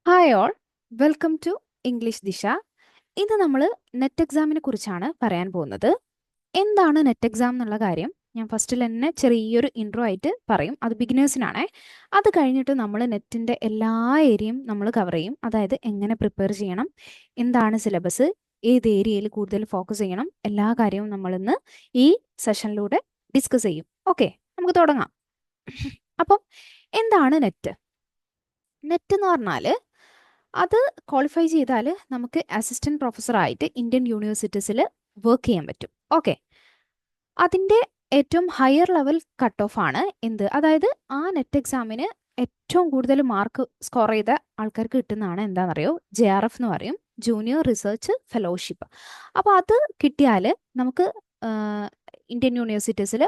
Hi all, welcome to English Disha. ഇത് നമ്മൾ net എക്സാമിനെ കുറിച്ചാണ് പറയാൻ പോകുന്നത്. എന്താണ് നെറ്റ് എക്സാം എന്നുള്ള കാര്യം ഞാൻ ഫസ്റ്റിൽ തന്നെ ചെറിയൊരു ഇൻട്രോ ആയിട്ട് പറയും. അത് ബിഗിനേഴ്സിനാണേ. അത് കഴിഞ്ഞിട്ട് നമ്മൾ നെറ്റിൻ്റെ എല്ലാ ഏരിയയും നമ്മൾ കവർ ചെയ്യും. അതായത് എങ്ങനെ പ്രിപ്പയർ ചെയ്യണം, എന്താണ് സിലബസ്, ഏത് ഏരിയയിൽ കൂടുതൽ ഫോക്കസ് ചെയ്യണം, എല്ലാ കാര്യവും നമ്മളിന്ന് ഈ സെഷനിലൂടെ ഡിസ്കസ് ചെയ്യും. ഓക്കെ, നമുക്ക് തുടങ്ങാം. അപ്പം എന്താണ് നെറ്റ്? നെറ്റ് എന്ന് പറഞ്ഞാൽ അത് ക്വാളിഫൈ ചെയ്താൽ നമുക്ക് അസിസ്റ്റന്റ് പ്രൊഫസറായിട്ട് ഇന്ത്യൻ യൂണിവേഴ്സിറ്റീസിൽ വർക്ക് ചെയ്യാൻ പറ്റും. ഓക്കെ, അതിൻ്റെ ഏറ്റവും ഹയർ ലെവൽ കട്ട് ഓഫ് ആണ് എന്ത്? അതായത് ആ നെറ്റ് എക്സാമിന് ഏറ്റവും കൂടുതൽ മാർക്ക് സ്കോർ ചെയ്ത ആൾക്കാർക്ക് കിട്ടുന്നതാണ് എന്താണെന്നറിയോ? JRF എന്ന് പറയും, ജൂനിയർ റിസർച്ച് ഫെലോഷിപ്പ്. അപ്പോൾ അത് കിട്ടിയാൽ നമുക്ക് ഇന്ത്യൻ യൂണിവേഴ്സിറ്റീസിൽ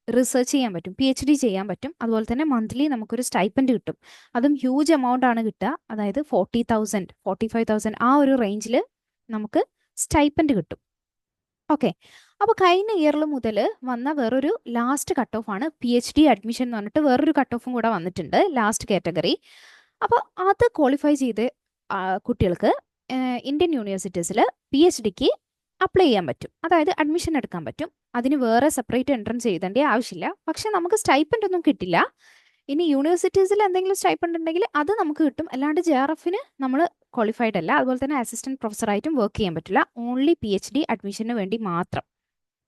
റിസർച്ച് ചെയ്യാൻ പറ്റും, PhD ചെയ്യാൻ പറ്റും. അതുപോലെ തന്നെ മന്ത്ലി നമുക്കൊരു സ്റ്റൈപ്പൻഡ് കിട്ടും. അതും ഹ്യൂജ് എമൗണ്ട് ആണ് കിട്ടുക. അതായത് 40,000 45,000 ആ ഒരു റേഞ്ചിൽ നമുക്ക് സ്റ്റൈപ്പൻഡ് കിട്ടും. ഓക്കെ, അപ്പോൾ കഴിഞ്ഞ ഇയറിൽ മുതൽ വന്ന വേറൊരു ലാസ്റ്റ് കട്ട് ഓഫ് ആണ് PhD അഡ്മിഷൻ എന്ന് പറഞ്ഞിട്ട് വേറൊരു കട്ട് ഓഫും കൂടെ വന്നിട്ടുണ്ട്, ലാസ്റ്റ് കാറ്റഗറി. അപ്പോൾ അത് ക്വാളിഫൈ ചെയ്ത് കുട്ടികൾക്ക് ഇന്ത്യൻ യൂണിവേഴ്സിറ്റീസിൽ PhDക്ക് അപ്ലൈ ചെയ്യാൻ പറ്റും. അതായത് അഡ്മിഷൻ എടുക്കാൻ പറ്റും. അതിന് വേറെ സെപ്പറേറ്റ് എൻട്രൻസ് എഴുതേണ്ട ആവശ്യമില്ല. പക്ഷെ നമുക്ക് സ്റ്റൈപ്പൻഡ് ഒന്നും കിട്ടില്ല. ഇനി യൂണിവേഴ്സിറ്റീസിൽ എന്തെങ്കിലും സ്റ്റൈപ്പൻഡ് ഉണ്ടെങ്കിൽ അത് നമുക്ക് കിട്ടും. അല്ലാണ്ട് JRFന് നമ്മൾ ക്വാളിഫൈഡ് അല്ല. അതുപോലെ തന്നെ അസിസ്റ്റന്റ് പ്രൊഫസറായിട്ടും വർക്ക് ചെയ്യാൻ പറ്റില്ല. ഓൺലി PhD അഡ്മിഷന് വേണ്ടി മാത്രം.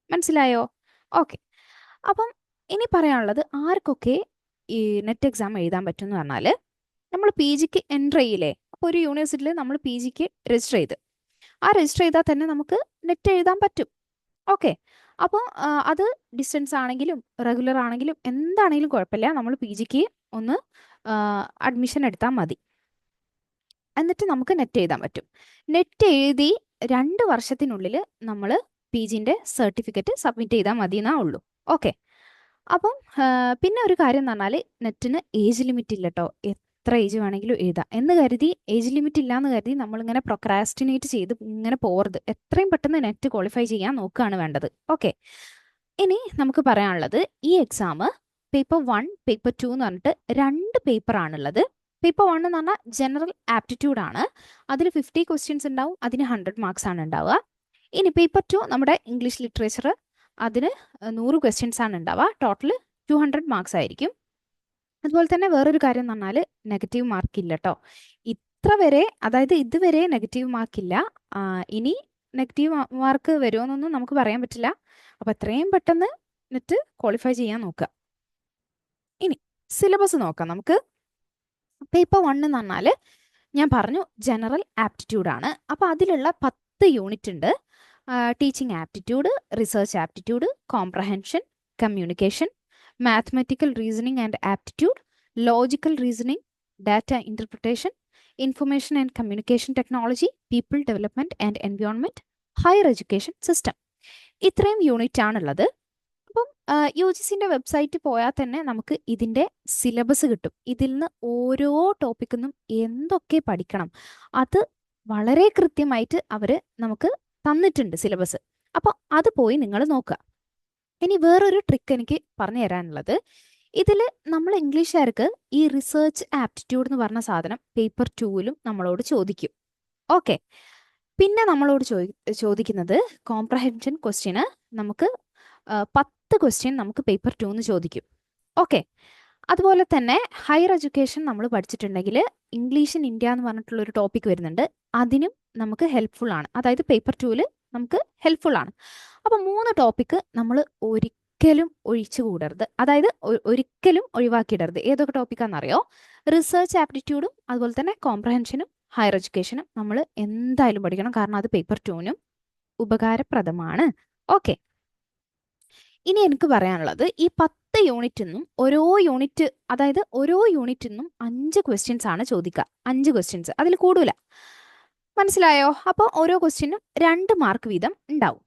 മനസ്സിലായോ? ഓക്കെ, അപ്പം ഇനി പറയാനുള്ളത് ആർക്കൊക്കെ ഈ നെറ്റ് എക്സാം എഴുതാൻ പറ്റും എന്ന് പറഞ്ഞാൽ, നമ്മൾ PGക്ക് എൻ്റർ ചെയ്യില്ലേ? അപ്പോൾ ഒരു യൂണിവേഴ്സിറ്റിയിൽ നമ്മൾ PGക്ക് രജിസ്റ്റർ ചെയ്ത് ആ രജിസ്റ്റർ ചെയ്താൽ തന്നെ നമുക്ക് നെറ്റ് എഴുതാൻ പറ്റും. ഓക്കെ, അപ്പോൾ അത് ഡിസ്റ്റൻസ് ആണെങ്കിലും റെഗുലർ ആണെങ്കിലും എന്താണെങ്കിലും കുഴപ്പമില്ല. നമ്മൾ PGക്ക് ഒന്ന് അഡ്മിഷൻ എടുത്താൽ മതി. എന്നിട്ട് നമുക്ക് നെറ്റ് എഴുതാൻ പറ്റും. നെറ്റ് എഴുതി 2 വർഷത്തിനുള്ളിൽ നമ്മൾ PGൻ്റെ സർട്ടിഫിക്കറ്റ് സബ്മിറ്റ് ചെയ്താൽ മതി എന്നാ ഉള്ളൂ. ഓക്കെ, അപ്പം പിന്നെ ഒരു കാര്യം എന്ന് പറഞ്ഞാൽ നെറ്റിന് ഏജ് ലിമിറ്റ് ഇല്ല കേട്ടോ. എത്ര ഏജ് വേണമെങ്കിലും എഴുതാം എന്ന് കരുതി, ഏജ് ലിമിറ്റ് ഇല്ലാന്ന് കരുതി നമ്മളിങ്ങനെ പ്രൊക്രാസ്റ്റിനേറ്റ് ചെയ്ത് ഇങ്ങനെ പോകരുത്. എത്രയും പെട്ടെന്ന് നെറ്റ് ക്വാളിഫൈ ചെയ്യാൻ നോക്കുകയാണ് വേണ്ടത്. ഓക്കെ, ഇനി നമുക്ക് പറയാനുള്ളത് ഈ എക്സാം പേപ്പർ 1 പേപ്പർ 2 എന്ന് പറഞ്ഞിട്ട് 2 പേപ്പറാണുള്ളത്. പേപ്പർ 1 എന്ന് പറഞ്ഞാൽ ജനറൽ ആപ്റ്റിറ്റ്യൂഡ് ആണ്. അതിൽ 50 ക്വസ്റ്റ്യൻസ് ഉണ്ടാവും. അതിന് 100 മാർക്സ് ആണ് ഉണ്ടാവുക. ഇനി പേപ്പർ 2 നമ്മുടെ ഇംഗ്ലീഷ് ലിറ്ററേച്ചർ, അതിന് 100 ക്വസ്റ്റ്യൻസ് ആണ് ഉണ്ടാവുക. ടോട്ടൽ 200 മാർക്സ് ആയിരിക്കും. അതുപോലെ തന്നെ വേറൊരു കാര്യം എന്ന് പറഞ്ഞാൽ നെഗറ്റീവ് മാർക്ക് ഇല്ല കേട്ടോ. ഇത്ര വരെ, അതായത് ഇതുവരെ നെഗറ്റീവ് മാർക്കില്ല. ഇനി നെഗറ്റീവ് മാർക്ക് വരുമോയെന്നൊന്നും നമുക്ക് പറയാൻ പറ്റില്ല. അപ്പോൾ എത്രയും പെട്ടെന്ന് നെറ്റ് ക്വാളിഫൈ ചെയ്യാൻ നോക്കുക. ഇനി സിലബസ് നോക്കാം നമുക്ക്. പേപ്പർ 1 എന്ന് പറഞ്ഞാൽ ഞാൻ പറഞ്ഞു ജനറൽ ആപ്റ്റിറ്റ്യൂഡ് ആണ്. അപ്പോൾ അതിലുള്ള 10 യൂണിറ്റ് ഉണ്ട്. Teaching aptitude, research aptitude, comprehension, communication, mathematical reasoning and aptitude, logical reasoning, data interpretation, information and communication technology, people development and environment, higher education system. ഇത്രയും യൂണിറ്റ് ആണുള്ളത്. അപ്പം UGCൻ്റെ വെബ്സൈറ്റ് പോയാൽ തന്നെ നമുക്ക് ഇതിൻ്റെ സിലബസ് കിട്ടും. ഇതിൽ നിന്ന് ഓരോ ടോപ്പിക്കിൽ നിന്നും എന്തൊക്കെ പഠിക്കണം അത് വളരെ കൃത്യമായിട്ട് അവർ നമുക്ക് തന്നിട്ടുണ്ട് സിലബസ്. അപ്പോൾ അത് പോയി നിങ്ങൾ നോക്കുക. ഇനി വേറൊരു ട്രിക്ക് എനിക്ക് പറഞ്ഞു തരാനുള്ളത്, ഇതിൽ നമ്മൾ ഇംഗ്ലീഷുകാർക്ക് ഈ റിസർച്ച് ആപ്റ്റിറ്റ്യൂഡ് എന്ന് പറഞ്ഞ സാധനം പേപ്പർ 2ലും നമ്മളോട് ചോദിക്കും. ഓക്കെ, പിന്നെ നമ്മളോട് ചോദിക്കുന്നത് കോംപ്രഹെൻഷൻ ക്വസ്റ്റ്യന് നമുക്ക് 10 ക്വസ്റ്റ്യൻ നമുക്ക് പേപ്പർ 2 ചോദിക്കും. ഓക്കെ, അതുപോലെ തന്നെ ഹയർ എഡ്യൂക്കേഷൻ നമ്മൾ പഠിച്ചിട്ടുണ്ടെങ്കിൽ ഇംഗ്ലീഷ് ഇൻ ഇന്ത്യ എന്ന് പറഞ്ഞിട്ടുള്ളൊരു ടോപ്പിക് വരുന്നുണ്ട്. അതിനും നമുക്ക് ഹെൽപ്ഫുൾ ആണ്. അതായത് പേപ്പർ 2ൽ നമുക്ക് ഹെൽപ്ഫുൾ ആണ്. അപ്പോൾ 3 ടോപ്പിക്ക് നമ്മൾ ഒരിക്കലും ഒഴിച്ചുകൂടരുത്, അതായത് ഒരിക്കലും ഒഴിവാക്കിയിടരുത്. ഏതൊക്കെ ടോപ്പിക്കാണെന്നറിയോ? റിസർച്ച് ആപ്റ്റിറ്റ്യൂഡും അതുപോലെ തന്നെ കോംപ്രഹെൻഷനും ഹയർ എഡ്യൂക്കേഷനും നമ്മൾ എന്തായാലും പഠിക്കണം. കാരണം അത് പേപ്പർ 2നും ഉപകാരപ്രദമാണ്. ഓക്കെ, ഇനി എനിക്ക് പറയാനുള്ളത് ഈ 10 യൂണിറ്റിൽ നിന്നും ഓരോ യൂണിറ്റിൽ നിന്നും 5 ക്വസ്റ്റ്യൻസ് ആണ് ചോദിക്കുക. 5 ക്വസ്റ്റ്യൻസ്, അതിൽ കൂടുതല. മനസ്സിലായോ? അപ്പോൾ ഓരോ ക്വസ്റ്റ്യനും 2 മാർക്ക് വീതം ഉണ്ടാവും.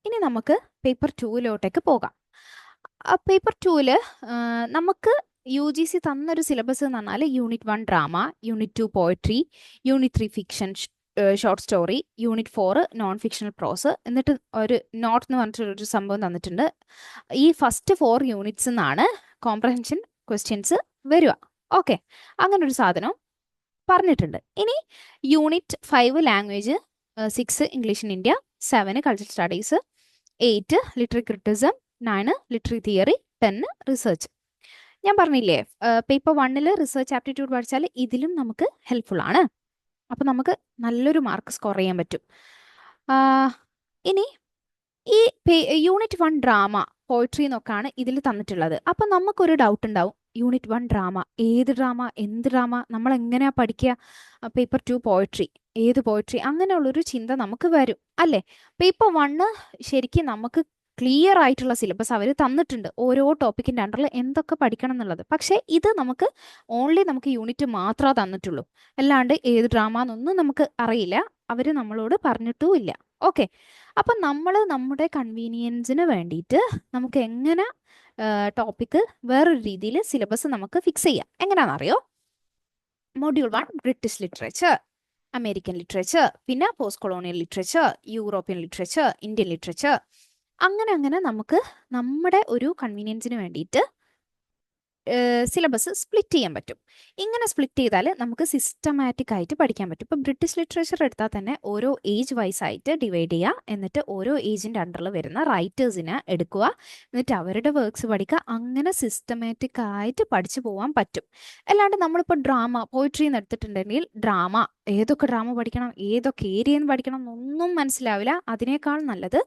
ഇനി നമുക്ക് പേപ്പർ 2ലോട്ടേക്ക് പോകാം. പേപ്പർ 2ൽ നമുക്ക് UGC തന്നൊരു സിലബസ് എന്ന് പറഞ്ഞാൽ unit 1 drama, unit 2 poetry, unit 3 fiction short story, unit 4 non fictional prose, എന്നിട്ട് ഒരു നോട്ട് എന്ന് പറഞ്ഞിട്ടൊരു സംഭവം തന്നിട്ടുണ്ട്. ഈ ഫസ്റ്റ് 4 യൂണിറ്റ്സ് നിന്നാണ് കോംപ്രഹെൻഷൻ ക്വസ്റ്റ്യൻസ് വരിക. ഓക്കെ, അങ്ങനെ ഒരു സാധനം പറഞ്ഞിട്ടുണ്ട്. ഇനി unit 5 language, 6 English in India, 7 cultural studies, 8 literary criticism, 9 literary theory, 10 research. ഞാൻ പറഞ്ഞില്ലേ പേപ്പർ 1 റിസർച്ച് ആപ്റ്റിറ്റ്യൂഡ് പഠിച്ചാൽ ഇതിലും നമുക്ക് ഹെൽപ്ഫുൾ ആണ്. അപ്പം നമുക്ക് നല്ലൊരു മാർക്ക് സ്കോർ ചെയ്യാൻ പറ്റും. ഇനി ഈ യൂണിറ്റ് 1 ഡ്രാമ, പോയിട്രി എന്നൊക്കെയാണ് ഇതിൽ തന്നിട്ടുള്ളത്. അപ്പം നമുക്കൊരു ഡൗട്ട് ഉണ്ടാവും, യൂണിറ്റ് 1 ഡ്രാമ, ഏത് ഡ്രാമ, എന്ത് ഡ്രാമ, നമ്മൾ എങ്ങനെയാ പഠിക്കുക? പേപ്പർ 2 പോയിട്രി, ഏത് പോയിട്രി, അങ്ങനെയുള്ളൊരു ചിന്ത നമുക്ക് വരും അല്ലേ? പേപ്പർ 1 ശരിക്കും നമുക്ക് ക്ലിയർ ആയിട്ടുള്ള സിലബസ് അവർ തന്നിട്ടുണ്ട്, ഓരോ ടോപ്പിക്കിൻ്റെ അണ്ടറിൽ എന്തൊക്കെ പഠിക്കണം എന്നുള്ളത്. പക്ഷേ ഇത് നമുക്ക് ഓൺലി നമുക്ക് യൂണിറ്റ് മാത്രമേ തന്നിട്ടുള്ളൂ, അല്ലാണ്ട് ഏത് ഡ്രാമ എന്നൊന്നും നമുക്ക് അറിയില്ല, അവർ നമ്മളോട് പറഞ്ഞിട്ടും ഇല്ല. ഓക്കെ, അപ്പം നമ്മൾ നമ്മുടെ കൺവീനിയൻസിന് വേണ്ടിയിട്ട് നമുക്ക് എങ്ങനെ ടോപ്പിക്ക് വേറൊരു രീതിയിൽ സിലബസ് നമുക്ക് ഫിക്സ് ചെയ്യാം. എങ്ങനെയാണെന്നറിയോ? Module 1 British literature, American literature, പിന്നെ post colonial literature, European literature, Indian literature, അങ്ങനെ നമുക്ക് നമ്മുടെ ഒരു കൺവീനിയൻസിന് വേണ്ടിയിട്ട് സിലബസ് സ്പ്ലിറ്റ് ചെയ്യാൻ പറ്റും. ഇങ്ങനെ സ്പ്ലിറ്റ് ചെയ്താൽ നമുക്ക് സിസ്റ്റമാറ്റിക് ആയിട്ട് പഠിക്കാൻ പറ്റും. ഇപ്പം ബ്രിട്ടീഷ് ലിറ്ററേച്ചർ എടുത്താൽ തന്നെ ഓരോ ഏജ് വൈസ് ആയിട്ട് ഡിവൈഡ് ചെയ്യുക, എന്നിട്ട് ഓരോ ഏജിൻ്റെ അണ്ടറിൽ വരുന്ന റൈറ്റേഴ്സിനെ എടുക്കുക, എന്നിട്ട് അവരുടെ വർക്ക്സ് പഠിക്കുക. അങ്ങനെ സിസ്റ്റമാറ്റിക് ആയിട്ട് പഠിച്ചു പോകാൻ പറ്റും. അല്ലാണ്ട് നമ്മളിപ്പോൾ ഡ്രാമ, പോയിട്രി എന്ന് എടുത്തിട്ടുണ്ടെങ്കിൽ ഡ്രാമ, ഏതൊക്കെ ഡ്രാമ പഠിക്കണം, ഏതൊക്കെ ഏരിയയിൽ നിന്ന് പഠിക്കണം എന്നൊന്നും മനസ്സിലാവില്ല. അതിനേക്കാൾ നല്ലത്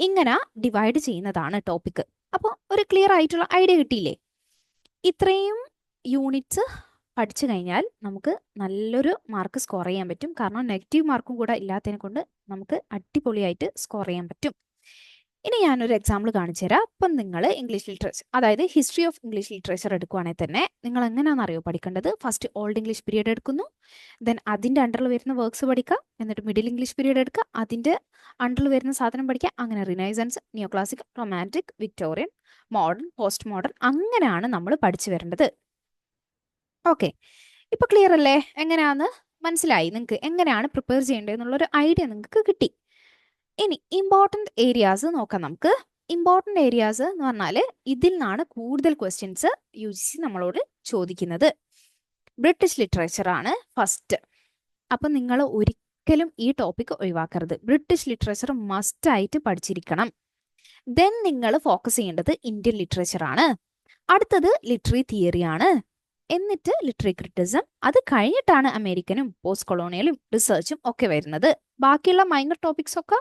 ഇങ്ങനെ ഡിവൈഡ് ചെയ്യുന്നതാണ് ടോപ്പിക്ക്. അപ്പോൾ ഒരു ക്ലിയർ ആയിട്ടുള്ള ഐഡിയ കിട്ടിയില്ലേ? ഇത്രയും യൂണിറ്റ്സ് പഠിച്ചു കഴിഞ്ഞാൽ നമുക്ക് നല്ലൊരു മാർക്ക് സ്കോർ ചെയ്യാൻ പറ്റും. കാരണം നെഗറ്റീവ് മാർക്കും കൂടെ ഇല്ലാത്തതിനെ കൊണ്ട് നമുക്ക് അടിപൊളിയായിട്ട് സ്കോർ ചെയ്യാൻ പറ്റും. ഇനി ഞാനൊരു എക്സാമ്പിൾ കാണിച്ചു തരാം. അപ്പം നിങ്ങൾ ഇംഗ്ലീഷ് ലിറ്ററേച്ചർ, അതായത് ഹിസ്റ്ററി ഓഫ് ഇംഗ്ലീഷ് ലിറ്ററേച്ചർ എടുക്കുകയാണെങ്കിൽ തന്നെ നിങ്ങൾ എങ്ങനെയാണെന്നറിയോ പഠിക്കേണ്ടത്? ഫസ്റ്റ് ഓൾഡ് ഇംഗ്ലീഷ് പീരീഡ് എടുക്കുന്നു, ദെൻ അതിൻ്റെ അണ്ടറിൽ വരുന്ന വർക്ക്സ് പഠിക്കുക, എന്നിട്ട് മിഡിൽ ഇംഗ്ലീഷ് പീരീഡ് എടുക്കുക, അതിൻ്റെ അണ്ടറിൽ വരുന്ന സാധനം പഠിക്കുക. അങ്ങനെ renaissance, neo classic, romantic, Victorian, modern, post modern, അങ്ങനെയാണ് നമ്മൾ പഠിച്ചു വരേണ്ടത്. ഓക്കെ, ഇപ്പൊ ക്ലിയർ അല്ലേ? എങ്ങനെയാന്ന് മനസ്സിലായി നിങ്ങൾക്ക്? എങ്ങനെയാണ് പ്രിപ്പയർ ചെയ്യേണ്ടത് എന്നുള്ളൊരു ഐഡിയ നിങ്ങൾക്ക് കിട്ടി. ഇനി ഇമ്പോർട്ടൻറ്റ് ഏരിയാസ് നോക്കാം നമുക്ക്. ഇമ്പോർട്ടൻറ്റ് ഏരിയാസ് എന്ന് പറഞ്ഞാൽ ഇതിൽ നിന്നാണ് കൂടുതൽ ക്വസ്റ്റ്യൻസ് UGC നമ്മളോട് ചോദിക്കുന്നത്. ബ്രിട്ടീഷ് ലിറ്ററേച്ചർ ആണ് ഫസ്റ്റ്. അപ്പം നിങ്ങൾ ഒരിക്കലും ഈ ടോപ്പിക് ഒഴിവാക്കരുത്. ബ്രിട്ടീഷ് ലിറ്ററേച്ചർ മസ്റ്റ് ആയിട്ട് പഠിച്ചിരിക്കണം. ദെൻ നിങ്ങൾ ഫോക്കസ് ചെയ്യേണ്ടത് ഇന്ത്യൻ ലിറ്ററേച്ചർ ആണ്. അടുത്തത് ലിറ്റററി തിയറി ആണ്, എന്നിട്ട് ലിറ്റററി ക്രിറ്റിസിസം, അത് കഴിഞ്ഞിട്ടാണ് അമേരിക്കനും പോസ്റ്റ് കൊളോണിയലും റിസർച്ചും ഒക്കെ വരുന്നത്. ബാക്കിയുള്ള മൈനർ ടോപ്പിക്സ് ഒക്കെ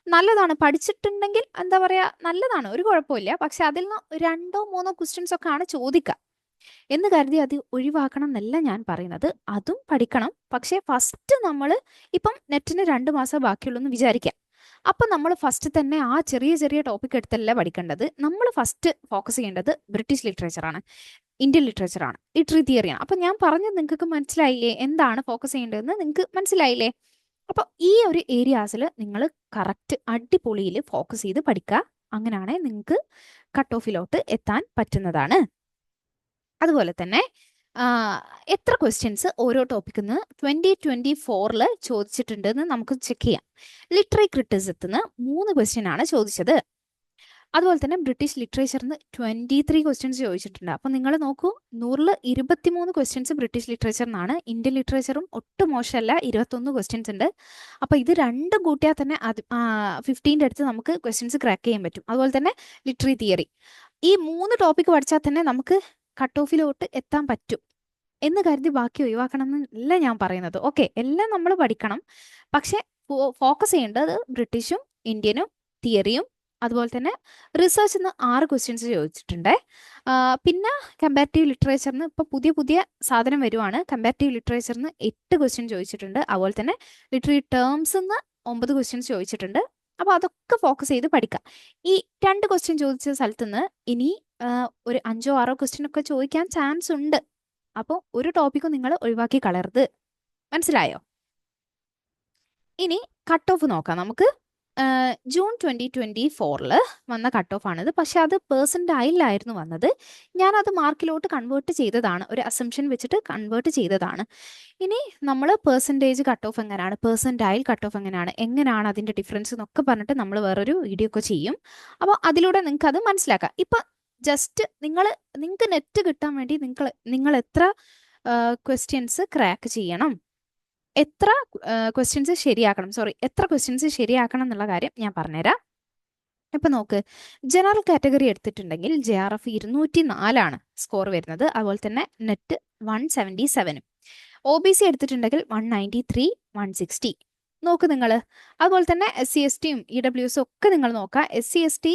നല്ലതാണ്, പഠിച്ചിട്ടുണ്ടെങ്കിൽ എന്താ പറയുക, നല്ലതാണ്, ഒരു കുഴപ്പമില്ല. പക്ഷെ അതിൽ നിന്ന് 2-3 ക്വസ്റ്റ്യൻസ് ഒക്കെ ആണ് ചോദിക്കുക എന്ന് കരുതി അത് ഒഴിവാക്കണം എന്നല്ല ഞാൻ പറയുന്നത്. അതും പഠിക്കണം. പക്ഷേ ഫസ്റ്റ് നമ്മൾ ഇപ്പം നെറ്റിന് 2 മാസം ബാക്കിയുള്ളൂ എന്ന് വിചാരിക്കാം. അപ്പം നമ്മൾ ഫസ്റ്റ് തന്നെ ആ ചെറിയ ടോപ്പിക് എടുത്തല്ല പഠിക്കേണ്ടത്. നമ്മൾ ഫസ്റ്റ് ഫോക്കസ് ചെയ്യേണ്ടത് ബ്രിട്ടീഷ് ലിറ്ററേച്ചറാണ്, ഇന്ത്യൻ ലിറ്ററേച്ചറാണ്, ലിറ്റററി തിയറിയാണ്. അപ്പം ഞാൻ പറഞ്ഞത് നിങ്ങൾക്ക് മനസ്സിലായില്ലേ? എന്താണ് ഫോക്കസ് ചെയ്യേണ്ടതെന്ന് നിങ്ങൾക്ക് മനസ്സിലായില്ലേ? അപ്പോൾ ഈ ഒരു ഏരിയാസിൽ നിങ്ങൾ കറക്റ്റ് അടിപൊളിയിൽ ഫോക്കസ് ചെയ്ത് പഠിക്കുക. അങ്ങനെയാണെങ്കിൽ നിങ്ങൾക്ക് കട്ട് ഓഫിലോട്ട് എത്താൻ പറ്റുന്നതാണ്. അതുപോലെ തന്നെ എത്ര ക്വസ്റ്റ്യൻസ് ഓരോ ടോപ്പിക്കിൽ നിന്ന് 2024 ചോദിച്ചിട്ടുണ്ട് എന്ന് നമുക്ക് ചെക്ക് ചെയ്യാം. ലിറ്റററി ക്രിറ്റിസിസത്തിൽ നിന്ന് 3 ക്വസ്റ്റ്യൻ ആണ് ചോദിച്ചത്. അതുപോലെ തന്നെ ബ്രിട്ടീഷ് ലിറ്ററേച്ചറിന് 23 ക്വസ്റ്റ്യൻസ് ചോദിച്ചിട്ടുണ്ട്. അപ്പം നിങ്ങൾ നോക്കൂ, 100-ൽ 23 ക്വസ്റ്റ്യൻസ് ബ്രിട്ടീഷ് ലിറ്ററേച്ചറിനാണ്. ഇന്ത്യൻ ലിറ്ററേച്ചറും ഒട്ടും മോശമല്ല, 21 ക്വസ്റ്റ്യൻസ് ഉണ്ട്. അപ്പോൾ ഇത് രണ്ടും കൂട്ടിയാൽ തന്നെ 15 അടുത്ത് നമുക്ക് ക്വസ്റ്റ്യൻസ് ക്രാക്ക് ചെയ്യാൻ പറ്റും. അതുപോലെ തന്നെ ലിറ്റററി തിയറി, ഈ 3 ടോപ്പിക്ക് പഠിച്ചാൽ തന്നെ നമുക്ക് കട്ട് ഓഫിലോട്ട് എത്താൻ പറ്റും എന്ന് കരുതി ബാക്കി ഒഴിവാക്കണം എന്നല്ല ഞാൻ പറയുന്നത്. ഓക്കെ, എല്ലാം നമ്മൾ പഠിക്കണം. പക്ഷെ ഫോക്കസ് ചെയ്യേണ്ടത് ബ്രിട്ടീഷും ഇന്ത്യനും തിയറിയും. അതുപോലെ തന്നെ റിസർച്ചിൽ നിന്ന് 6 ക്വസ്റ്റ്യൻസ് ചോദിച്ചിട്ടുണ്ട്. പിന്നെ കമ്പാരിറ്റീവ് ലിറ്ററേച്ചറിന് ഇപ്പോൾ പുതിയ സാധനം വരുവാണ്. കമ്പാരിറ്റീവ് ലിറ്ററേച്ചറിന് 8 ക്വസ്റ്റ്യൻ ചോദിച്ചിട്ടുണ്ട്. അതുപോലെ തന്നെ ലിറ്റററി ടേംസ് നിന്ന് 9 ക്വസ്റ്റ്യൻസ് ചോദിച്ചിട്ടുണ്ട്. അപ്പോൾ അതൊക്കെ ഫോക്കസ് ചെയ്ത് പഠിക്കാം. ഈ 2 ക്വസ്റ്റ്യൻ ചോദിച്ച സ്ഥലത്ത് നിന്ന് ഇനി ഒരു 5-6 ക്വസ്റ്റ്യൻ ഒക്കെ ചോദിക്കാൻ ചാൻസ് ഉണ്ട്. അപ്പോൾ ഒരു ടോപ്പിക്കും നിങ്ങൾ ഒഴിവാക്കി കളയരുത്. മനസ്സിലായോ? ഇനി കട്ട് ഓഫ് നോക്കാം നമുക്ക്. ജൂൺ 2024 വന്ന കട്ട് ഓഫ് ആണിത്. പക്ഷെ അത് പെർസെൻറ്റൈലായിരുന്നു വന്നത്. ഞാനത് മാർക്കിലോട്ട് കൺവേർട്ട് ചെയ്തതാണ്, ഒരു അസംഷൻ വെച്ചിട്ട് കൺവേർട്ട് ചെയ്തതാണ്. ഇനി നമ്മൾ പെർസെൻറ്റേജ് കട്ട് ഓഫ് എങ്ങനെയാണ്, പെർസെൻറ്റൈൽ കട്ട് ഓഫ് എങ്ങനെയാണ് അതിൻ്റെ ഡിഫറൻസ് എന്നൊക്കെ പറഞ്ഞിട്ട് നമ്മൾ വേറൊരു വീഡിയോ ഒക്കെ ചെയ്യും. അപ്പോൾ അതിലൂടെ നിങ്ങൾക്ക് അത് മനസ്സിലാക്കാം. ഇപ്പം ജസ്റ്റ് നിങ്ങൾക്ക് നെറ്റ് കിട്ടാൻ വേണ്ടി നിങ്ങൾ എത്ര ക്വസ്റ്റ്യൻസ് ക്രാക്ക് ചെയ്യണം, എത്ര ക്വസ്റ്റ്യൻസ് ശരിയാക്കണം, എത്ര ക്വസ്റ്റ്യൻസ് ശരിയാക്കണം എന്നുള്ള കാര്യം ഞാൻ പറഞ്ഞുതരാം. ഇപ്പൊ നോക്ക്, ജനറൽ കാറ്റഗറി എടുത്തിട്ടുണ്ടെങ്കിൽ JRF 204 സ്കോർ വരുന്നത്. അതുപോലെ തന്നെ നെറ്റ് 177. OBC എടുത്തിട്ടുണ്ടെങ്കിൽ 193, 160. നോക്ക് നിങ്ങൾ. അതുപോലെ തന്നെ SC/STയും EWS ഒക്കെ നിങ്ങൾ നോക്കുക. SC/ST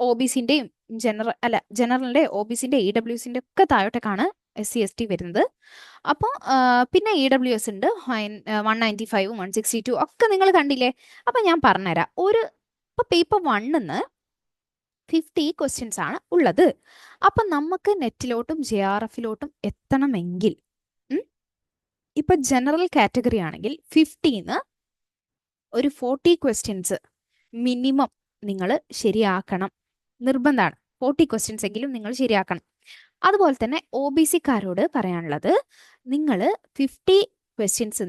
OBCന്റെയും ജനറലിന്റെ OBCന്റെ EWSന്റെ ഒക്കെ താഴോട്ടേക്കാണ് SC/ST വരുന്നത്. അപ്പോൾ പിന്നെ EWS ഉണ്ട് 195, 162 ഒക്കെ നിങ്ങൾ കണ്ടില്ലേ. അപ്പൊ ഞാൻ പറഞ്ഞുതരാം. ഇപ്പൊ പേപ്പർ 1 50 ക്വസ്റ്റ്യൻസ് ആണ് ഉള്ളത്. അപ്പൊ നമുക്ക് നെറ്റിലോട്ടും JRFലോട്ടും എത്തണമെങ്കിൽ ഇപ്പൊ ജനറൽ കാറ്റഗറി ആണെങ്കിൽ 50ന്ന് ഒരു 40 ക്വസ്റ്റ്യൻസ് മിനിമം നിങ്ങൾ ശരിയാക്കണം, നിർബന്ധമാണ്. 40 ക്വസ്റ്റ്യൻസ് എങ്കിലും നിങ്ങൾ ശരിയാക്കണം. അതുപോലെ തന്നെ OBCക്കാരോട് പറയാനുള്ളത്, നിങ്ങൾ 50 ക്വസ്റ്റ്യൻസ്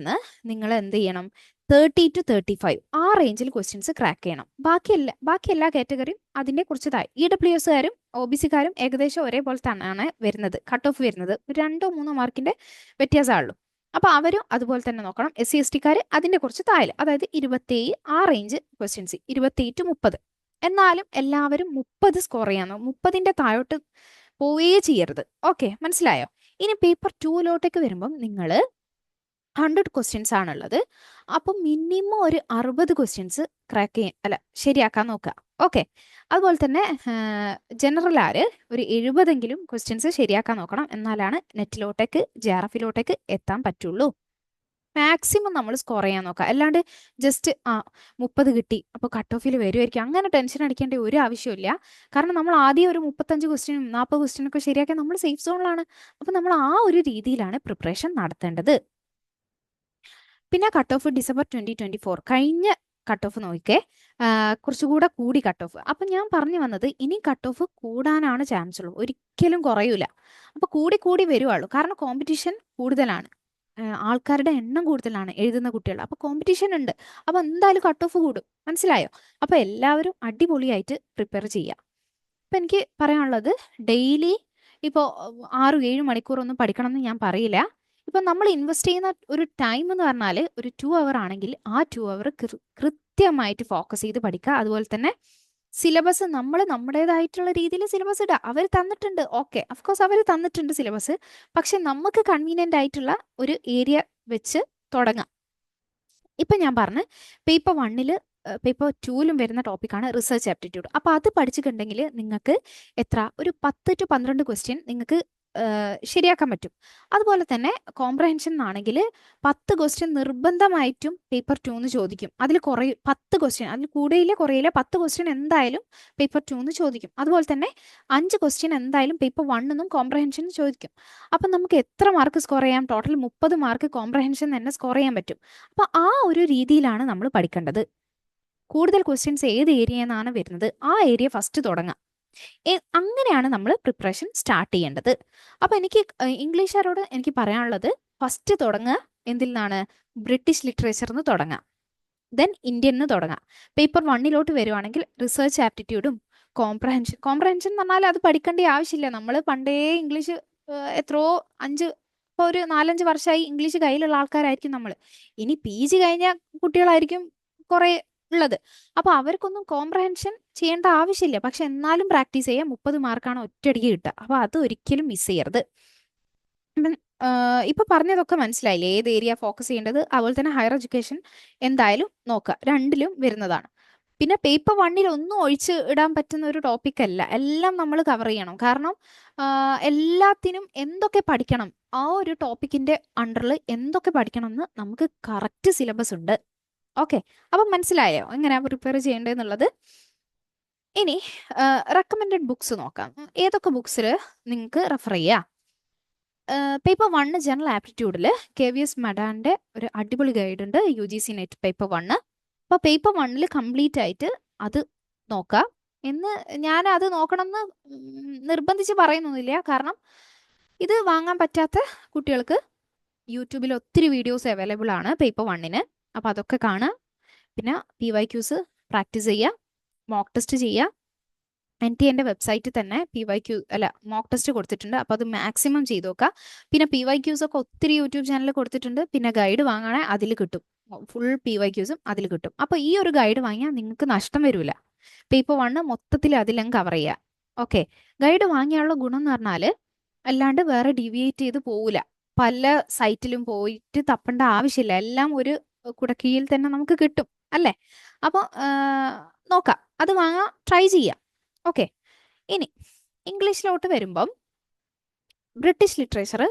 നിങ്ങൾ എന്ത് ചെയ്യണം, 30 to 35 ആ റേഞ്ചിൽ ക്വസ്റ്റ്യൻസ് ക്രാക്ക് ചെയ്യണം. ബാക്കി എല്ലാ കാറ്റഗറിയും അതിന്റെ കുറച്ച് താഴെ. EWSകാരും OBCക്കാരും ഏകദേശം ഒരേപോലെ തന്നെയാണ് വരുന്നത്, കട്ട് ഓഫ് വരുന്നത് 2-3 മാർക്കിന്റെ വ്യത്യാസമുള്ളൂ. അപ്പൊ അവരും അതുപോലെ തന്നെ നോക്കണം. SC/STക്കാർ അതിന്റെ കുറച്ച് താഴെ, അതായത് 27 ആ റേഞ്ച് ക്വസ്റ്റ്യൻസ്, 27 to 30. എന്നാലും എല്ലാവരും 30 സ്കോർ ചെയ്യാൻ, 30ന്റെ താഴോട്ട് പോവുകയേ ചെയ്യരുത്. ഓക്കെ, മനസ്സിലായോ? ഇനി പേപ്പർ 2ലോട്ടേക്ക് വരുമ്പം നിങ്ങൾ 100 ക്വസ്റ്റ്യൻസ് ആണുള്ളത്. അപ്പം മിനിമം ഒരു 60 ക്വസ്റ്റ്യൻസ് ശരിയാക്കാൻ നോക്കുക. ഓക്കെ, അതുപോലെ തന്നെ ജനറലാര് ഒരു 70എങ്കിലും ക്വസ്റ്റ്യൻസ് ശരിയാക്കാൻ നോക്കണം. എന്നാലാണ് നെറ്റിലോട്ടേക്ക് JRFലോട്ടേക്ക് എത്താൻ പറ്റുള്ളൂ. മാക്സിമം നമ്മൾ സ്കോർ ചെയ്യാൻ നോക്കുക. അല്ലാണ്ട് ജസ്റ്റ് 30 കിട്ടി അപ്പോൾ കട്ട് ഓഫിൽ വരുമായിരിക്കും, അങ്ങനെ ടെൻഷൻ അടിക്കേണ്ട ഒരു ആവശ്യമില്ല. കാരണം നമ്മൾ ആദ്യം ഒരു 35 ക്വസ്റ്റ്യനും 40 ക്വസ്റ്റ്യനൊക്കെ ശരിയാക്കാൻ നമ്മൾ സേഫ് സോണിലാണ്. അപ്പം നമ്മൾ ആ ഒരു രീതിയിലാണ് പ്രിപ്പറേഷൻ നടത്തേണ്ടത്. പിന്നെ കട്ട് ഓഫ് December 2024 കഴിഞ്ഞ കട്ട് ഓഫ് നോക്കിക്കേ, കുറച്ചുകൂടെ കൂടി കട്ട് ഓഫ്. അപ്പം ഞാൻ പറഞ്ഞു വന്നത്, ഇനി കട്ട് ഓഫ് കൂടാനാണ് ചാൻസ് ഉള്ളൂ, ഒരിക്കലും കുറയൂല. അപ്പൊ കൂടി വരുവാളൂ. കാരണം കോമ്പറ്റീഷൻ കൂടുതലാണ്, ആൾക്കാരുടെ എണ്ണം കൂടുതലാണ്, എഴുതുന്ന കുട്ടികൾ. അപ്പൊ കോമ്പറ്റീഷൻ ഉണ്ട്. അപ്പൊ എന്തായാലും കട്ട് ഓഫ് കൂടും. മനസ്സിലായോ? അപ്പൊ എല്ലാവരും അടിപൊളിയായിട്ട് പ്രിപ്പയർ ചെയ്യാം. അപ്പൊ എനിക്ക് പറയാനുള്ളത്, ഡെയിലി ഇപ്പോൾ 6-7 മണിക്കൂറൊന്നും പഠിക്കണം എന്ന് ഞാൻ പറയില്ല. ഇപ്പൊ നമ്മൾ ഇൻവെസ്റ്റ് ചെയ്യുന്ന ഒരു ടൈം എന്ന് പറഞ്ഞാൽ ഒരു 2 അവർ ആണെങ്കിൽ ആ 2 അവർ കൃത്യമായിട്ട് ഫോക്കസ് ചെയ്ത് പഠിക്കുക. അതുപോലെ തന്നെ സിലബസ് നമ്മൾ നമ്മുടേതായിട്ടുള്ള രീതിയിൽ സിലബസ് ഇടുക. അവർ തന്നിട്ടുണ്ട്, ഓക്കെ, അഫ്കോഴ്സ് അവർ തന്നിട്ടുണ്ട് സിലബസ്. പക്ഷെ നമുക്ക് കൺവീനിയന്റ് ആയിട്ടുള്ള ഒരു ഏരിയ വെച്ച് തുടങ്ങാം. ഇപ്പൊ ഞാൻ പറഞ്ഞ പേപ്പർ 1 പേപ്പർ 2 വരുന്ന ടോപ്പിക്കാണ് റിസർച്ച് ആപ്റ്റിറ്റ്യൂഡ്. അപ്പൊ അത് പഠിച്ചിട്ടുണ്ടെങ്കിൽ നിങ്ങൾക്ക് ഒരു 10 to 12 ക്വസ്റ്റ്യൻ നിങ്ങൾക്ക് ശരിയാക്കാൻ പറ്റും. അതുപോലെ തന്നെ കോംപ്രഹെൻഷൻ ആണെങ്കിൽ 10 ക്വസ്റ്റ്യൻ നിർബന്ധമായിട്ടും പേപ്പർ 2 ചോദിക്കും. അതിൽ 10 ക്വസ്റ്റ്യൻ, അതിൽ കൂടെയില്ല കുറയില്ല, 10 ക്വസ്റ്റ്യൻ എന്തായാലും പേപ്പർ 2 ചോദിക്കും. അതുപോലെ തന്നെ 5 ക്വസ്റ്റ്യൻ എന്തായാലും പേപ്പർ 1 കോംപ്രഹെൻഷൻ ചോദിക്കും. അപ്പം നമുക്ക് എത്ര മാർക്ക് സ്കോർ ചെയ്യാം? ടോട്ടൽ 30 മാർക്ക് കോംപ്രഹെൻഷൻ തന്നെ സ്കോർ ചെയ്യാൻ പറ്റും. അപ്പൊ ആ ഒരു രീതിയിലാണ് നമ്മൾ പഠിക്കേണ്ടത്. കൂടുതൽ ക്വസ്റ്റ്യൻസ് ഏത് ഏരിയ എന്നാണ് വരുന്നത് ആ ഏരിയ ഫസ്റ്റ് തുടങ്ങാം. അങ്ങനെയാണ് നമ്മൾ പ്രിപ്പറേഷൻ സ്റ്റാർട്ട് ചെയ്യേണ്ടത്. അപ്പൊ എനിക്ക് ഇംഗ്ലീഷുകാരോട് എനിക്ക് പറയാനുള്ളത്, ഫസ്റ്റ് തുടങ്ങുക എന്തിൽ നിന്നാണ്? ബ്രിട്ടീഷ് ലിറ്ററേച്ചറിന്ന് തുടങ്ങാം, ദെൻ ഇന്ത്യൻ തുടങ്ങാം. പേപ്പർ 1 വരുവാണെങ്കിൽ റിസർച്ച് ആപ്റ്റിറ്റ്യൂഡും കോംപ്രഹെൻഷൻ എന്ന് പറഞ്ഞാൽ അത് പഠിക്കേണ്ട ആവശ്യമില്ല. നമ്മൾ പണ്ടേ ഇംഗ്ലീഷ് എത്രയോ ഇപ്പോൾ ഒരു 4-5 വർഷമായി ഇംഗ്ലീഷ് കയ്യിലുള്ള ആൾക്കാരായിരിക്കും നമ്മൾ. ഇനി PG കഴിഞ്ഞ കുട്ടികളായിരിക്കും കുറെ ഉള്ളത്. അപ്പൊ അവർക്കൊന്നും കോംപ്രഹെൻഷൻ ചെയ്യേണ്ട ആവശ്യമില്ല. പക്ഷെ എന്നാലും പ്രാക്ടീസ് ചെയ്യാൻ 30 മാർക്കാണ് ഒറ്റയടിക്ക് കിട്ടുക. അപ്പൊ അത് ഒരിക്കലും മിസ് ചെയ്യരുത്. ഇപ്പൊ പറഞ്ഞതൊക്കെ മനസ്സിലായില്ലേ, ഏത് ഏരിയ ഫോക്കസ് ചെയ്യേണ്ടത്? അതുപോലെ തന്നെ ഹയർ എഡ്യൂക്കേഷൻ എന്തായാലും നോക്കുക, 2ലും വരുന്നതാണ്. പിന്നെ പേപ്പർ 1 ഒന്നും ഒഴിച്ച് ഇടാൻ പറ്റുന്ന ഒരു ടോപ്പിക് അല്ല, എല്ലാം നമ്മൾ കവർ ചെയ്യണം. കാരണം എല്ലാത്തിനും എന്തൊക്കെ പഠിക്കണം, ആ ഒരു ടോപ്പിക്കിന്റെ അണ്ടറിൽ എന്തൊക്കെ പഠിക്കണം എന്ന് നമുക്ക് കറക്റ്റ് സിലബസ് ഉണ്ട്. ഓക്കെ, അപ്പം മനസ്സിലായോ എങ്ങനെയാ പ്രിപ്പയർ ചെയ്യേണ്ടതെന്നുള്ളത്? ഇനി റെക്കമെൻഡഡ് ബുക്സ് നോക്കാം. ഏതൊക്കെ ബുക്സിൽ നിങ്ങൾക്ക് റെഫർ ചെയ്യാം? പേപ്പർ 1 ജനറൽ ആപ്റ്റിറ്റ്യൂഡിൽ KVS മഡാന്റെ ഒരു അടിപൊളി ഗൈഡ് ഉണ്ട്, UGC നെറ്റ് പേപ്പർ 1. അപ്പോൾ പേപ്പർ 1 കംപ്ലീറ്റ് ആയിട്ട് അത് നോക്കാം. എന്ന് ഞാൻ അത് നോക്കണം എന്ന് നിർബന്ധിച്ച് പറയുന്നൊന്നുമില്ല. കാരണം ഇത് വാങ്ങാൻ പറ്റാത്ത കുട്ടികൾക്ക് യൂട്യൂബിൽ ഒത്തിരി വീഡിയോസ് അവൈലബിൾ ആണ് പേപ്പർ 1. അപ്പോൾ അതൊക്കെ കാണുക. പിന്നെ PYQs പ്രാക്ടീസ് ചെയ്യുക, മോക്ക് ടെസ്റ്റ് ചെയ്യുക. NTA വെബ്സൈറ്റിൽ തന്നെ PYQ അല്ല മോക്ക് ടെസ്റ്റ് കൊടുത്തിട്ടുണ്ട്. അപ്പോൾ അത് മാക്സിമം ചെയ്ത് നോക്കുക. പിന്നെ PYQs ഒക്കെ ഒത്തിരി യൂട്യൂബ് ചാനലിൽ കൊടുത്തിട്ടുണ്ട്. പിന്നെ ഗൈഡ് വാങ്ങുകയാണെങ്കിൽ അതിൽ കിട്ടും, ഫുൾ PYQസും അതിൽ കിട്ടും. അപ്പോൾ ഈ ഒരു ഗൈഡ് വാങ്ങിയാൽ നിങ്ങൾക്ക് നഷ്ടം വരില്ല. പേപ്പർ 1 മൊത്തത്തിൽ അതിലങ്ങ് കവർ ചെയ്യുക. ഓക്കെ, ഗൈഡ് വാങ്ങിയാലുള്ള ഗുണം എന്ന് പറഞ്ഞാൽ അല്ലാണ്ട് വേറെ ഡീവിയേറ്റ് ചെയ്ത് പോവില്ല. പല സൈറ്റിലും പോയിട്ട് തപ്പേണ്ട ആവശ്യമില്ല, എല്ലാം ഒരു കുടക്കീഴിൽ തന്നെ നമുക്ക് കിട്ടും അല്ലേ. അപ്പോൾ നോക്കാം, അത് വാങ്ങാൻ ട്രൈ ചെയ്യാം. ഓക്കെ, ഇനി ഇംഗ്ലീഷിലോട്ട് വരുമ്പം ബ്രിട്ടീഷ് ലിറ്ററേച്ചർ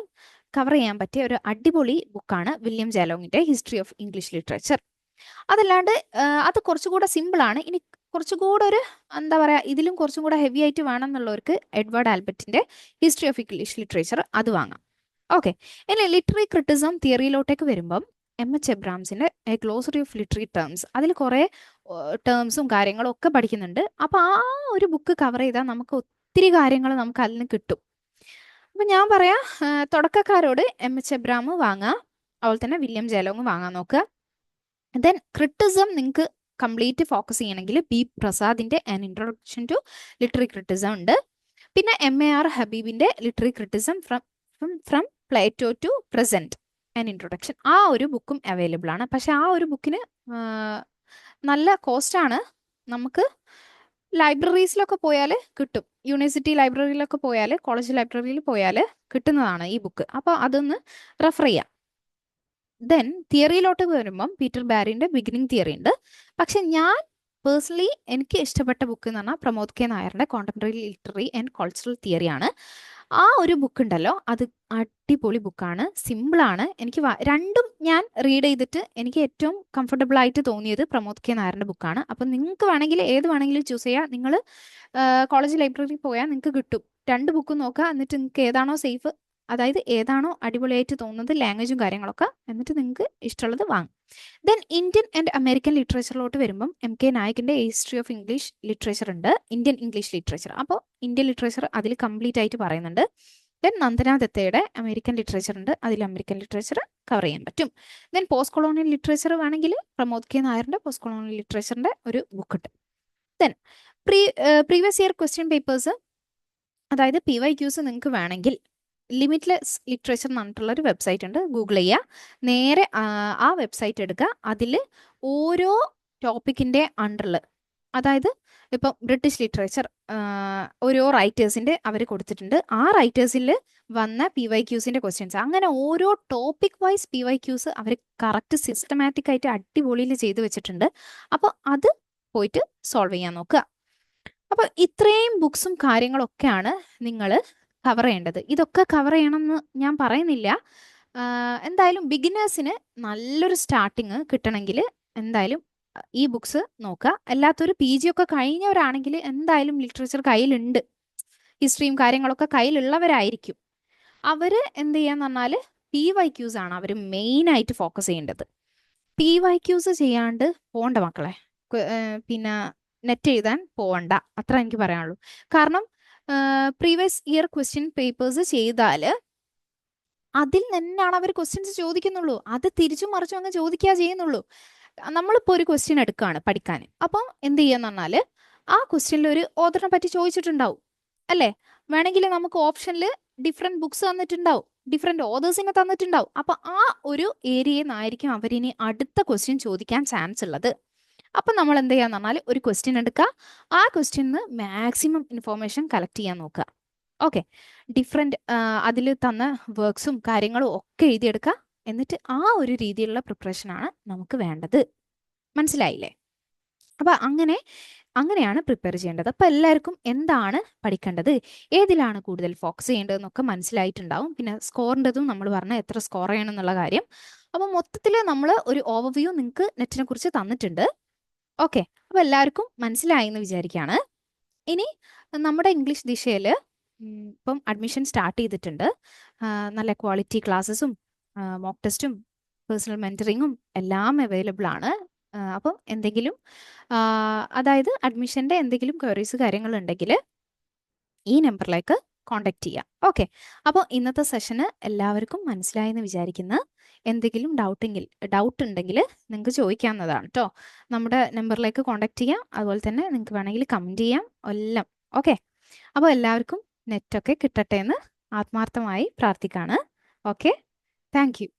കവർ ചെയ്യാൻ പറ്റിയ ഒരു അടിപൊളി ബുക്കാണ് വില്യം ജാലോങ്ങിന്റെ ഹിസ്റ്ററി ഓഫ് ഇംഗ്ലീഷ് ലിറ്ററേച്ചർ. അതല്ലാണ്ട് അത് കുറച്ചുകൂടെ സിമ്പിളാണ്. ഇനി കുറച്ചുകൂടെ ഒരു എന്താ പറയുക, ഇതിലും കുറച്ചും കൂടെ ഹെവി ആയിട്ട് വേണം എന്നുള്ളവർക്ക് എഡ്വേർഡ് ആൽബർട്ടിന്റെ ഹിസ്റ്ററി ഓഫ് ഇംഗ്ലീഷ് ലിറ്ററേച്ചർ അത് വാങ്ങാം. ഓക്കെ, ഇനി ലിറ്റററി ക്രിറ്റിസം തിയറിയിലോട്ടേക്ക് വരുമ്പം MH എബ്രാംസിന്റെ a glossary of literary terms, അതിൽ കുറേ ടേംസും കാര്യങ്ങളും ഒക്കെ പഠിക്കുന്നുണ്ട്. അപ്പോൾ ആ ഒരു ബുക്ക് കവർ ചെയ്താൽ നമുക്ക് ഒത്തിരി കാര്യങ്ങൾ നമുക്ക് അതിൽ നിന്ന് കിട്ടും. അപ്പം ഞാൻ പറയാം, തുടക്കക്കാരോട് MH എബ്രാം വാങ്ങുക, അതുപോലെ തന്നെ വില്യം ജാലോങ് വാങ്ങാൻ നോക്കുക. ദെൻ ക്രിറ്റിസം നിങ്ങൾക്ക് കംപ്ലീറ്റ് ഫോക്കസ് ചെയ്യണമെങ്കിൽ B പ്രസാദിന്റെ an introduction to literary criticism ഉണ്ട്. പിന്നെ MAR ഹബീബിന്റെ literary criticism from Plato to present an introduction, ആ ഒരു ബുക്കും അവൈലബിൾ ആണ്. പക്ഷെ ആ ഒരു ബുക്കിന് നല്ല കോസ്റ്റാണ്. നമുക്ക് ലൈബ്രറീസിലൊക്കെ പോയാൽ കിട്ടും, യൂണിവേഴ്സിറ്റി ലൈബ്രറിയിലൊക്കെ പോയാൽ, കോളേജ് ലൈബ്രറിയിൽ പോയാൽ കിട്ടുന്നതാണ് ഈ ബുക്ക്. അപ്പോൾ അതൊന്ന് റെഫർ ചെയ്യാം. ദെൻ തിയറിയിലോട്ട് വരുമ്പം പീറ്റർ ബാരിന്റെ ബിഗിനിങ് തിയറി ഉണ്ട്. പക്ഷെ ഞാൻ പേഴ്സണലി എനിക്ക് ഇഷ്ടപ്പെട്ട ബുക്ക് എന്ന് പറഞ്ഞാൽ പ്രമോദ് K നായരുടെ കോണ്ടംപററി ലിറ്റററി ആൻഡ് കൾച്ചറൽ തിയറിയാണ്. ആ ഒരു ബുക്ക് ഉണ്ടല്ലോ, അത് അടിപൊളി ബുക്കാണ്, സിമ്പിളാണ്. എനിക്ക് രണ്ടും ഞാൻ റീഡ് ചെയ്തിട്ട് എനിക്ക് ഏറ്റവും കംഫർട്ടബിൾ ആയിട്ട് തോന്നിയത് പ്രമോദ് K നായരുടെ ബുക്കാണ്. അപ്പം നിങ്ങൾക്ക് വേണമെങ്കിൽ ഏത് വേണമെങ്കിലും ചൂസ് ചെയ്യുക. നിങ്ങൾ കോളേജ് ലൈബ്രറിയിൽ പോയാൽ നിങ്ങൾക്ക് കിട്ടും. രണ്ട് ബുക്കും നോക്കുക, എന്നിട്ട് നിങ്ങൾക്ക് ഏതാണോ സേഫ്, അതായത് ഏതാണോ അടിപൊളിയായിട്ട് തോന്നുന്നത്, ലാംഗ്വേജും കാര്യങ്ങളൊക്കെ, എന്നിട്ട് നിങ്ങൾക്ക് ഇഷ്ടമുള്ളത് വാങ്ങും. ദെൻ ഇന്ത്യൻ ആൻഡ് അമേരിക്കൻ ലിറ്ററേച്ചറിലോട്ട് വരുമ്പം MK നായകിന്റെ ഹിസ്റ്ററി ഓഫ് ഇംഗ്ലീഷ് ലിറ്ററേച്ചർ ഉണ്ട്, ഇന്ത്യൻ ഇംഗ്ലീഷ് ലിറ്ററേച്ചർ. അപ്പോൾ ഇന്ത്യൻ ലിറ്ററേച്ചർ അതിൽ കംപ്ലീറ്റ് ആയിട്ട് പറയുന്നുണ്ട്. ദെൻ നന്ദന ദത്തയുടെ അമേരിക്കൻ ലിറ്ററേച്ചർ ഉണ്ട്, അതിൽ അമേരിക്കൻ ലിറ്ററേച്ചർ കവർ ചെയ്യാൻ പറ്റും. ദെൻ പോസ്റ്റ് കൊളോണിയൽ ലിറ്ററേച്ചർ വേണമെങ്കിൽ പ്രമോദ് K നായരുടെ പോസ്റ്റ് കൊളോണിയൽ ലിറ്ററേച്ചറിന്റെ ഒരു ബുക്ക് ഉണ്ട്. Then previous year question papers, അതായത് PYQs നിങ്ങൾക്ക് വേണമെങ്കിൽ ലിമിറ്റ്ലെസ് ലിറ്ററേച്ചർ എന്ന് പറഞ്ഞിട്ടുള്ള ഒരു വെബ്സൈറ്റ് ഉണ്ട്, ഗൂഗിൾ ചെയ്യുക, നേരെ ആ വെബ്സൈറ്റ് എടുക്കുക. അതിൽ ഓരോ ടോപ്പിക്കിൻ്റെ അണ്ടറിൽ, അതായത് ഇപ്പം ബ്രിട്ടീഷ് ലിറ്ററേച്ചർ ഓരോ റൈറ്റേഴ്സിൻ്റെ അവർ കൊടുത്തിട്ടുണ്ട്, ആ റൈറ്റേഴ്സിൽ വന്ന PYQസിൻ്റെ ക്വസ്റ്റ്യൻസ്, അങ്ങനെ ഓരോ ടോപ്പിക് വൈസ് PYQs അവർ കറക്റ്റ് സിസ്റ്റമാറ്റിക് ആയിട്ട് അടിപൊളിയിൽ ചെയ്ത് വെച്ചിട്ടുണ്ട്. അപ്പോൾ അത് പോയിട്ട് സോൾവ് ചെയ്യാൻ നോക്കുക. അപ്പോൾ ഇത്രയും ബുക്സും കാര്യങ്ങളൊക്കെയാണ് നിങ്ങൾ കവർ ചെയ്യേണ്ടത്. ഇതൊക്കെ കവർ ചെയ്യണമെന്ന് ഞാൻ പറയുന്നില്ല. എന്തായാലും ബിഗിനേഴ്സിന് നല്ലൊരു സ്റ്റാർട്ടിങ് കിട്ടണമെങ്കിൽ എന്തായാലും ഈ ബുക്സ് നോക്കുക. അല്ലാത്തൊരു PG ഒക്കെ കഴിഞ്ഞവരാണെങ്കിൽ എന്തായാലും ലിറ്ററേച്ചർ കയ്യിലുണ്ട്, ഹിസ്റ്ററിയും കാര്യങ്ങളൊക്കെ കയ്യിലുള്ളവരായിരിക്കും. അവർ എന്ത് ചെയ്യാന്ന് പറഞ്ഞാൽ PYQs ആണ് അവർ മെയിനായിട്ട് ഫോക്കസ് ചെയ്യേണ്ടത്. PYQs ചെയ്യാണ്ട് പോകണ്ട മക്കളെ, പിന്നെ നെറ്റ് എഴുതാൻ പോവണ്ട, അത്ര എനിക്ക് പറയാനുള്ളൂ. കാരണം പ്രീവിയസ് ഇയർ ക്വസ്റ്റ്യൻ പേപ്പേഴ്സ് ചെയ്താൽ അതിൽ നിന്നാണ് അവർ ക്വസ്റ്റ്യൻസ് ചോദിക്കുന്നുള്ളൂ, അത് തിരിച്ചും മറിച്ചും അങ്ങ് ചോദിക്കുക ചെയ്യുന്നുള്ളൂ. നമ്മളിപ്പോൾ ഒരു ക്വസ്റ്റ്യൻ എടുക്കുകയാണ് പഠിക്കാൻ, അപ്പം എന്ത് ചെയ്യാന്ന് പറഞ്ഞാൽ ആ ക്വസ്റ്റ്യനിൽ ഒരു ഓഥറിനെ പറ്റി ചോദിച്ചിട്ടുണ്ടാവും അല്ലേ, വേണമെങ്കിൽ നമുക്ക് ഓപ്ഷനിൽ ഡിഫറെൻറ്റ് ബുക്സ് തന്നിട്ടുണ്ടാവും, ഡിഫറെൻറ്റ് ഓതേഴ്സിനെ തന്നിട്ടുണ്ടാവും. അപ്പം ആ ഒരു ഏരിയയിൽ നിന്നായിരിക്കും അവരിനി അടുത്ത ക്വസ്റ്റ്യൻ ചോദിക്കാൻ ചാൻസ് ഉള്ളത്. അപ്പം നമ്മൾ എന്ത് ചെയ്യാന്ന് പറഞ്ഞാൽ ഒരു ക്വസ്റ്റ്യൻ എടുക്കുക, ആ ക്വസ്റ്റ്യനിന്ന് മാക്സിമം ഇൻഫോർമേഷൻ കളക്ട് ചെയ്യാൻ നോക്കുക. ഓക്കെ, ഡിഫറെൻറ്റ് അതിൽ തന്ന വർക്ക്സും കാര്യങ്ങളും ഒക്കെ എഴുതിയെടുക്കുക. എന്നിട്ട് ആ ഒരു രീതിയിലുള്ള പ്രിപ്പറേഷനാണ് നമുക്ക് വേണ്ടത്. മനസ്സിലായില്ലേ? അപ്പം അങ്ങനെയാണ് പ്രിപ്പയർ ചെയ്യേണ്ടത്. അപ്പം എല്ലാവർക്കും എന്താണ് പഠിക്കേണ്ടത്, ഏതിലാണ് കൂടുതൽ ഫോക്കസ് ചെയ്യേണ്ടതെന്നൊക്കെ മനസ്സിലായിട്ടുണ്ടാവും. പിന്നെ സ്കോറിൻ്റെതും നമ്മൾ പറഞ്ഞ എത്ര സ്കോർ ചെയ്യണം എന്നുള്ള കാര്യം. അപ്പം മൊത്തത്തിൽ നമ്മൾ ഒരു ഓവർവ്യൂ നിങ്ങൾക്ക് നെറ്റിനെ കുറിച്ച് തന്നിട്ടുണ്ട്. ഓക്കെ, അപ്പോൾ എല്ലാവർക്കും മനസ്സിലായി എന്ന് വിചാരിക്കുകയാണ്. ഇനി നമ്മുടെ ഇംഗ്ലീഷ് ദിശയിൽ ഇപ്പം അഡ്മിഷൻ സ്റ്റാർട്ട് ചെയ്തിട്ടുണ്ട്. നല്ല ക്വാളിറ്റി ക്ലാസ്സസും മോക്ക് ടെസ്റ്റും പേഴ്സണൽ മെൻറ്ററിങ്ങും എല്ലാം അവൈലബിൾ ആണ്. അപ്പം എന്തെങ്കിലും അതായത് അഡ്മിഷൻ്റെ എന്തെങ്കിലും ക്വയറീസ് കാര്യങ്ങളുണ്ടെങ്കിൽ ഈ നമ്പറിലേക്ക് കോൺടാക്ട് ചെയ്യാം. ഓക്കെ, അപ്പോൾ ഇന്നത്തെ സെഷന് എല്ലാവർക്കും മനസ്സിലായെന്ന് വിചാരിക്കുന്നു. എന്തെങ്കിലും ഡൗട്ട് ഉണ്ടെങ്കിൽ നിങ്ങൾക്ക് ചോദിക്കാവുന്നതാണ് കേട്ടോ. നമ്മുടെ നമ്പറിലേക്ക് കോൺടാക്ട് ചെയ്യാം. അതുപോലെ തന്നെ നിങ്ങൾക്ക് വേണമെങ്കിൽ കമൻറ്റ് ചെയ്യാം. എല്ലാം ഓക്കെ, അപ്പോൾ എല്ലാവർക്കും നെറ്റൊക്കെ കിട്ടട്ടെ എന്ന് ആത്മാർത്ഥമായി പ്രാർത്ഥിക്കുകയാണ്. Okay, thank you.